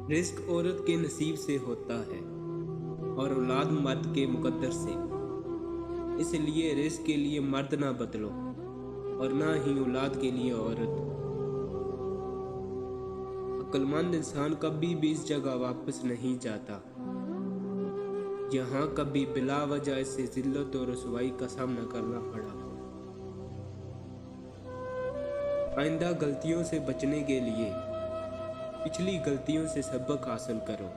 رزق عورت کے نصیب سے ہوتا ہے اور اولاد مرد کے مقدر سے، اس لیے رزق کے لیے مرد نہ بدلو اور نہ ہی اولاد کے لیے عورت۔ عقل مند انسان کبھی بھی اس جگہ واپس نہیں جاتا جہاں کبھی بلا وجہ اسے ذلت اور رسوائی کا سامنا کرنا پڑا۔ آئندہ غلطیوں سے بچنے کے لیے پچھلی غلطیوں سے سبق حاصل کرو۔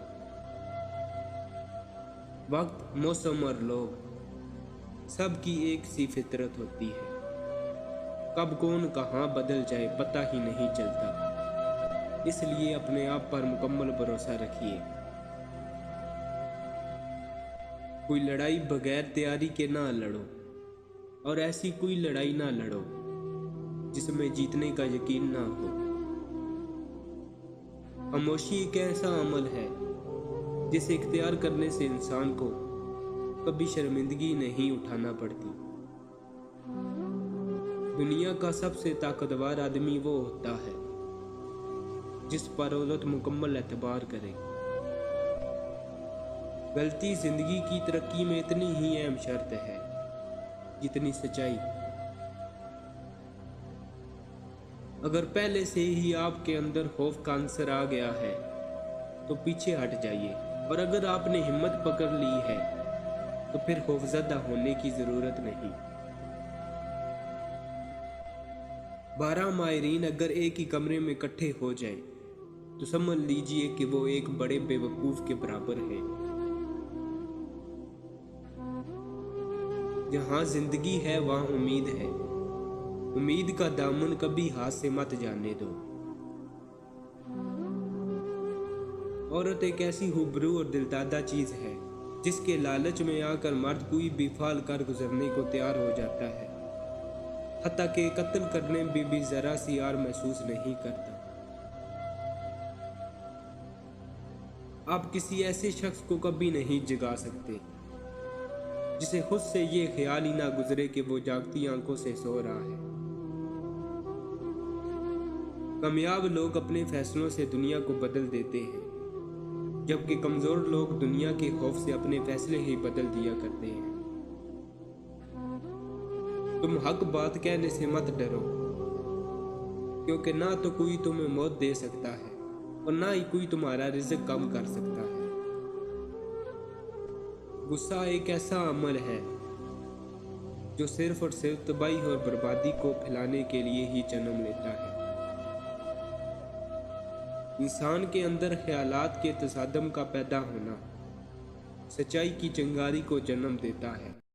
وقت، موسم اور لوگ سب کی ایک سی فطرت ہوتی ہے، کب کون کہاں بدل جائے پتہ ہی نہیں چلتا، اس لیے اپنے آپ پر مکمل بھروسہ رکھیے۔ کوئی لڑائی بغیر تیاری کے نہ لڑو اور ایسی کوئی لڑائی نہ لڑو جس میں جیتنے کا یقین نہ ہو۔ خاموشی ایک ایسا عمل ہے جسے اختیار کرنے سے انسان کو کبھی شرمندگی نہیں اٹھانا پڑتی۔ دنیا کا سب سے طاقتور آدمی وہ ہوتا ہے جس پر عورت مکمل اعتبار کرے۔ غلطی زندگی کی ترقی میں اتنی ہی اہم شرط ہے جتنی سچائی۔ اگر پہلے سے ہی آپ کے اندر خوف کا عنصر آ گیا ہے تو پیچھے ہٹ جائیے، اور اگر آپ نے ہمت پکڑ لی ہے تو پھر خوفزدہ ہونے کی ضرورت نہیں۔ 12 ماہرین اگر ایک ہی کمرے میں اکٹھے ہو جائیں تو سمجھ لیجئے کہ وہ ایک بڑے بے وقوف کے برابر ہیں۔ جہاں زندگی ہے وہاں امید ہے، امید کا دامن کبھی ہاتھ سے مت جانے دو۔ عورت ایک ایسی ہوبرو اور دلدادہ چیز ہے جس کے لالچ میں آ کر مرد کوئی بھی فعل کر گزرنے کو تیار ہو جاتا ہے، حتیٰ کہ قتل کرنے میں بھی ذرا سی آر محسوس نہیں کرتا۔ آپ کسی ایسے شخص کو کبھی نہیں جگا سکتے جسے خود سے یہ خیال ہی نہ گزرے کہ وہ جاگتی آنکھوں سے سو رہا ہے۔ کامیاب لوگ اپنے فیصلوں سے دنیا کو بدل دیتے ہیں، جبکہ کمزور لوگ دنیا کے خوف سے اپنے فیصلے ہی بدل دیا کرتے ہیں۔ تم حق بات کہنے سے مت ڈرو، کیونکہ نہ تو کوئی تمہیں موت دے سکتا ہے اور نہ ہی کوئی تمہارا رزق کم کر سکتا ہے۔ غصہ ایک ایسا عمل ہے جو صرف اور صرف تباہی اور بربادی کو پھیلانے کے لیے ہی جنم لیتا ہے۔ انسان کے اندر خیالات کے تصادم کا پیدا ہونا سچائی کی چنگاری کو جنم دیتا ہے۔